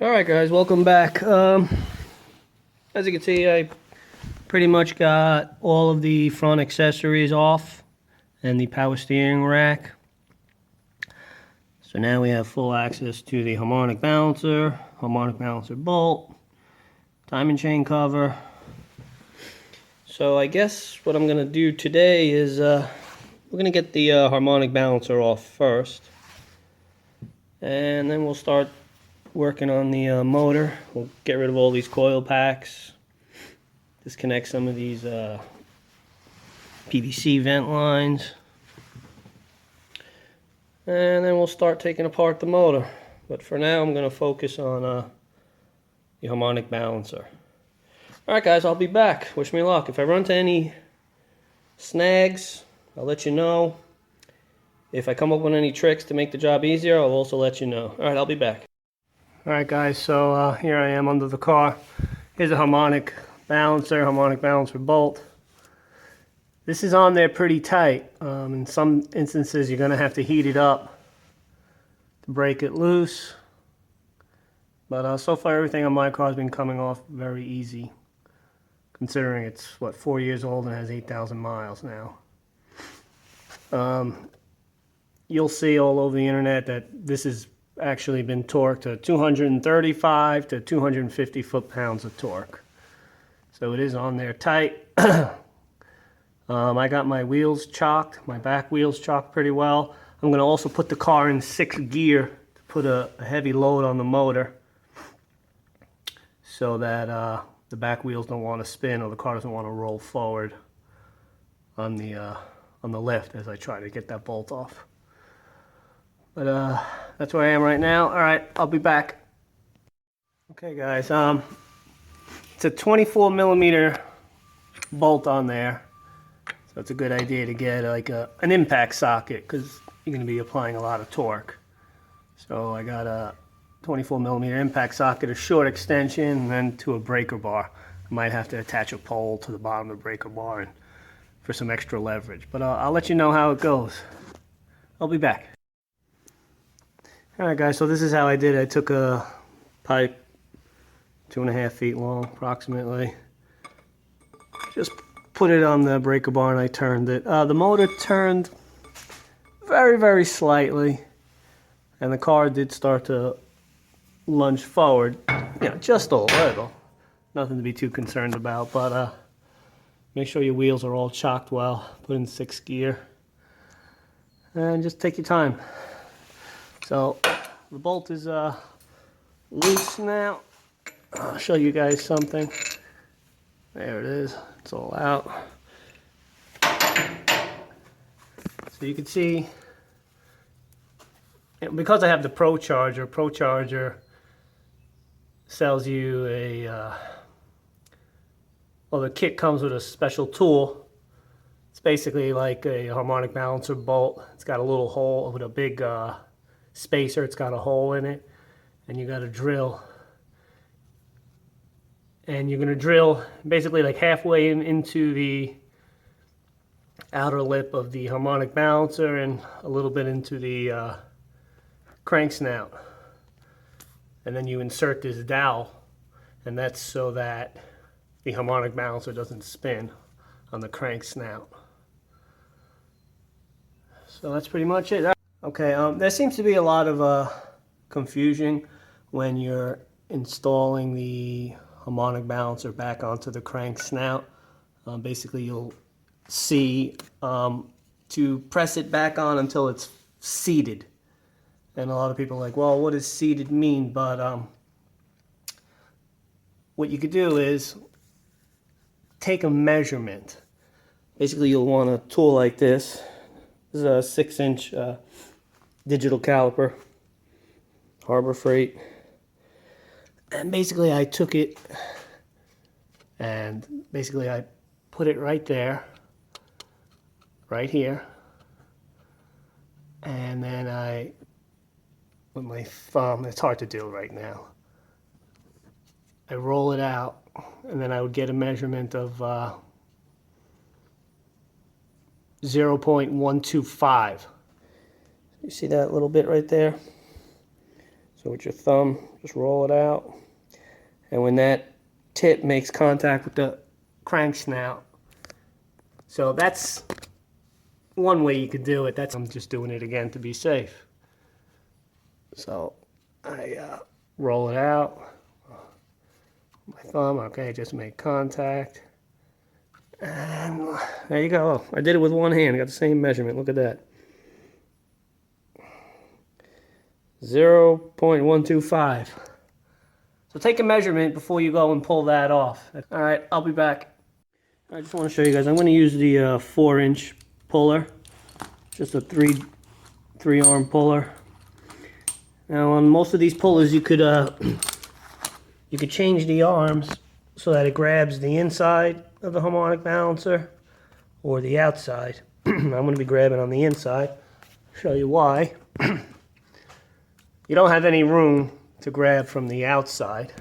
Alright guys, welcome back. As you can see, I pretty much got all of the front accessories off and the power steering rack. So now we have full access to the harmonic balancer bolt, timing chain cover. So I guess what I'm going to do today is we're going to get the harmonic balancer off first, and then we'll start working on the motor. We'll get rid of all these coil packs, disconnect some of these PVC vent lines, and then we'll start taking apart the motor. But for now I'm going to focus on the harmonic balancer. Alright guys, I'll be back. Wish me luck. If I run into any snags, I'll let you know. If I come up with any tricks to make the job easier, I'll also let you know. Alright, I'll be back. Alright guys, so here I am under the car. Here's a harmonic balancer bolt. This is on there pretty tight. In some instances you're going to have to heat it up to break it loose. But so far everything on my car has been coming off very easy, considering it's, what, 4 years old and has 8,000 miles now. You'll see all over the internet that this has actually been torqued to 235 to 250 foot-pounds of torque. So it is on there tight. I got my wheels chocked, my back wheels chocked pretty well. I'm going to also put the car in 6th gear to put a heavy load on the motor, so that the back wheels don't want to spin or the car doesn't want to roll forward on the lift as I try to get that bolt off. But that's where I am right now. Alright, I'll be back. Okay guys, it's a 24 millimeter bolt on there. So it's a good idea to get like an impact socket, because you're going to be applying a lot of torque. So I got a 24 millimeter impact socket, a short extension, and then to a breaker bar. I might have to attach a pole to the bottom of the breaker bar and for some extra leverage. But I'll let you know how it goes. I'll be back. Alright guys, so this is how I did it. I took a pipe 2.5 feet long approximately, just put it on the breaker bar and I turned it. The motor turned very slightly, and the car did start to lunge forward, just a little. Nothing to be too concerned about, but make sure your wheels are all chocked well. Put in 6th gear and just take your time. So the bolt is loose now. I'll show you guys something. There it is. It's all out. So you can see, because I have the Procharged sells you a, well, the kit comes with a special tool. It's basically like a harmonic balancer bolt. It's got a little hole with a big spacer. It's got a hole in it, and you got a drill. And you're going to drill basically like halfway into the outer lip of the harmonic balancer and a little bit into the crank snout. And then you insert this dowel, and that's so that the harmonic balancer doesn't spin on the crank snout. So that's pretty much it. Okay, there seems to be a lot of confusion when you're installing the harmonic balancer back onto the crank snout. Basically you'll see to press it back on until it's seated. And a lot of people are like, well, what does seated mean? But what you could do is take a measurement. Basically you'll want a tool like this. This is a 6-inch digital caliper, Harbor Freight. And basically I took it and basically I put it right there, right here. And then I, with my thumb, it's hard to do right now, I roll it out, and then I would get a measurement of 0.125. You see that little bit right there? So with your thumb, just roll it out. And when that tip makes contact with the crank snout, so that's one way you could do it. I'm just doing it again to be safe. So I roll it out. My thumb, okay, just make contact. And there you go. I did it with one hand. I got the same measurement. Look at that. 0.125. So take a measurement before you go and pull that off. All right, I'll be back. I just want to show you guys. I'm going to use the 4-inch puller, just a three-arm puller. Now on most of these pullers, you could change the arms so that it grabs the inside of the harmonic balancer or the outside. I'm going to be grabbing on the inside. Show you why. You don't have any room to grab from the outside.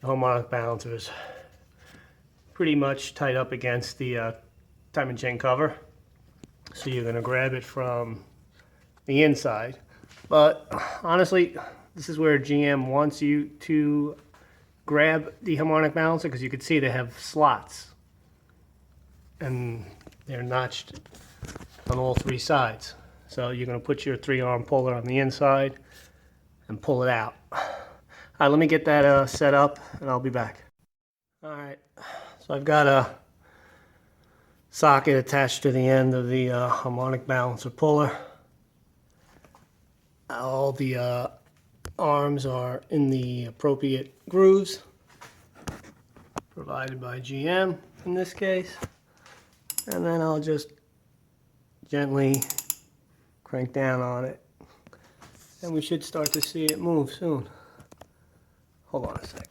The harmonic balancer is pretty much tight up against the timing chain cover. So you're going to grab it from the inside. But honestly, this is where GM wants you to grab the harmonic balancer, because you can see they have slots. And they're notched on all three sides. So you're going to put your 3-arm puller on the inside and pull it out. All right, let me get that set up and I'll be back. All right, so I've got a socket attached to the end of the harmonic balancer puller. All the arms are in the appropriate grooves provided by GM in this case. And then I'll just gently crank down on it. And we should start to see it move soon. Hold on a second.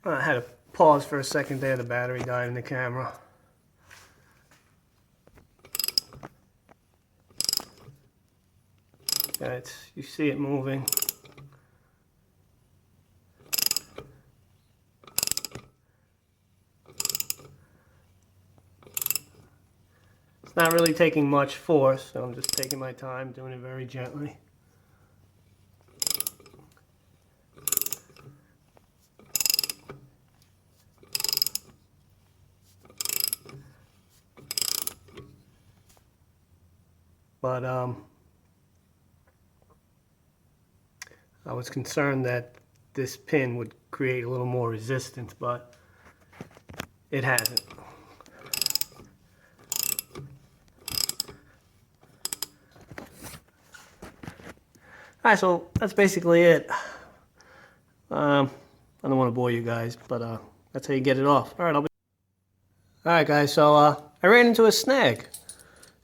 I had to pause for a second there, the battery died in the camera. Yeah, you see it moving. It's not really taking much force, so I'm just taking my time, doing it very gently. But I was concerned that this pin would create a little more resistance, but it hasn't. Alright, so that's basically it. I don't want to bore you guys, but that's how you get it off. Alright guys, so I ran into a snag.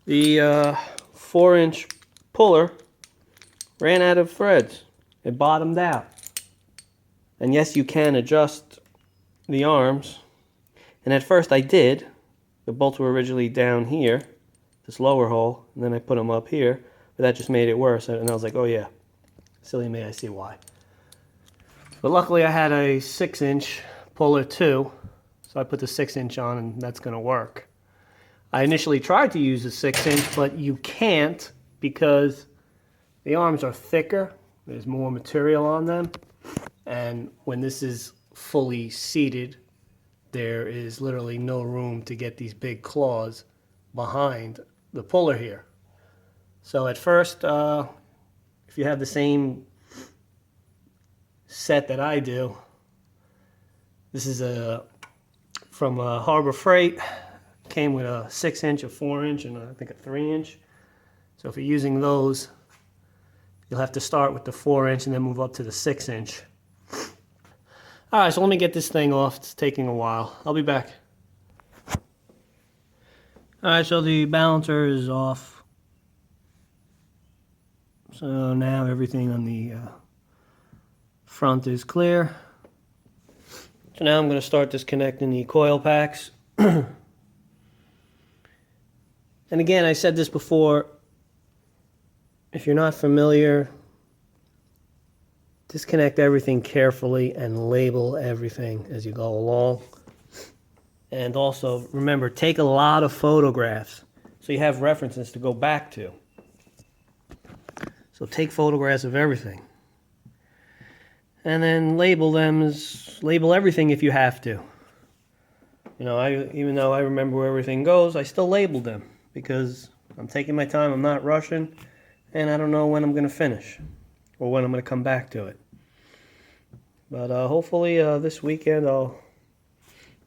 The 4-inch puller ran out of threads. It bottomed out. And yes, you can adjust the arms. And at first I did. The bolts were originally down here, this lower hole, and then I put them up here. But that just made it worse. And I was like, oh yeah, silly me, I see why. But luckily I had a 6-inch puller too. So I put the 6-inch on and that's going to work. I initially tried to use a 6-inch, but you can't because the arms are thicker. There's more material on them. And when this is fully seated, there is literally no room to get these big claws behind the puller here. So at first, if you have the same set that I do, this is from Harbor Freight. Came with a 6-inch, a 4-inch, and I think a 3-inch. So if you're using those, you'll have to start with the 4-inch and then move up to the 6-inch. Alright, so let me get this thing off. It's taking a while. I'll be back. Alright, so the balancer is off. So now everything on the front is clear. So now I'm going to start disconnecting the coil packs. And again, I said this before, if you're not familiar, disconnect everything carefully and label everything as you go along. And also, remember, take a lot of photographs so you have references to go back to. So take photographs of everything. And then label everything if you have to. You know, even though I remember where everything goes, I still labeled them because I'm taking my time, I'm not rushing, and I don't know when I'm going to finish or when I'm going to come back to it. But hopefully this weekend I'll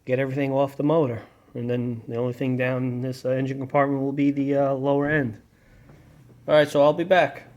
get everything off the motor, and then the only thing down in this engine compartment will be the lower end. Alright, so I'll be back.